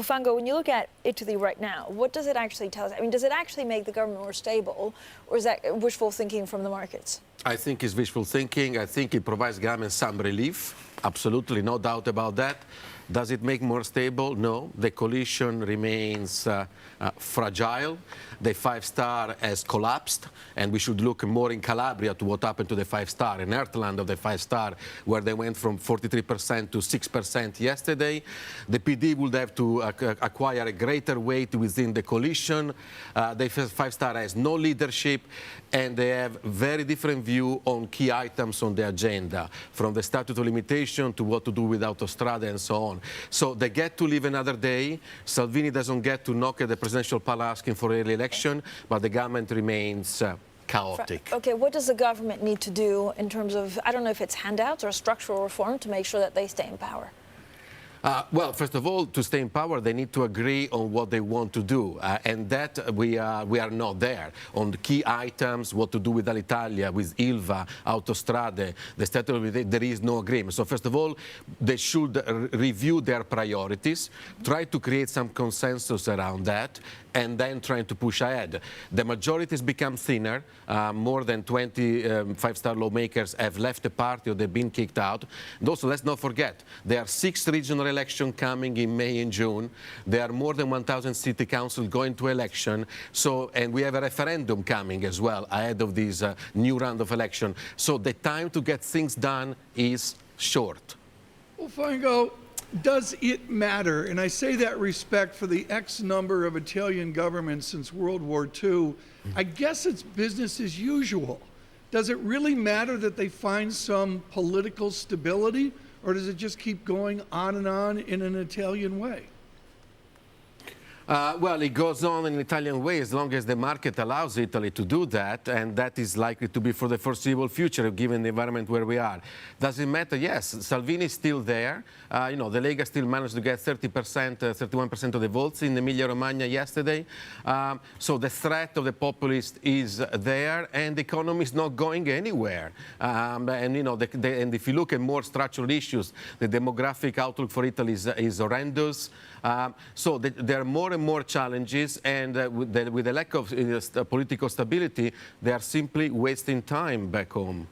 Wolfango, when you look at Italy right now, what does it actually tell us? I mean, does it actually make the government more stable, or is that wishful thinking from the markets? I think it's wishful thinking. I think it provides government some relief. Absolutely, no doubt about that. Does it make more stable? No. The coalition remains fragile. The five-star has collapsed, and we should look more in Calabria to what happened to the five-star, in Heartland of the five-star, where they went from 43% to 6% yesterday. The PD would have to acquire a greater weight within the coalition. The five-star has no leadership, and they have very different view on key items on the agenda, from the statute of limitation to what to do with autostrade and so on. So they get to live another day. Salvini doesn't get to knock at the presidential palace asking for early election, but the government remains chaotic. Okay, what does the government need to do in terms of, I don't know if it's handouts or structural reform to make sure that they stay in power? Well, first of all, to stay in power, they need to agree on what they want to do, and that we are not there. On the key items, what to do with Alitalia, with Ilva, Autostrade, the statute of limitation, there is no agreement. So first of all, they should review their priorities, try to create some consensus around that, and then trying to push ahead. The majorities become thinner. More than 20 five-star lawmakers have left the party or they've been kicked out. And also, let's not forget, there are 6 regional elections coming in May and June. There are more than 1,000 city councils going to election. So, and we have a referendum coming as well ahead of this new round of election. So the time to get things done is short. Wolfango, does it matter? And I say that respect for the X number of Italian governments since World War II. I guess it's business as usual. Does it really matter that they find some political stability, or does it just keep going on and on in an Italian way? Well, it goes on in an Italian way as long as the market allows Italy to do that, and that is likely to be for the foreseeable future, given the environment where we are. Does it matter? Yes, Salvini is still there. You know, the Lega still managed to get 30%, 31% of the votes in Emilia-Romagna yesterday. So the threat of the populist is there, and the economy is not going anywhere. And you know, and if you look at more structural issues, the demographic outlook for Italy is horrendous. So there are more and more challenges, and with the lack of political stability, they are simply wasting time back home.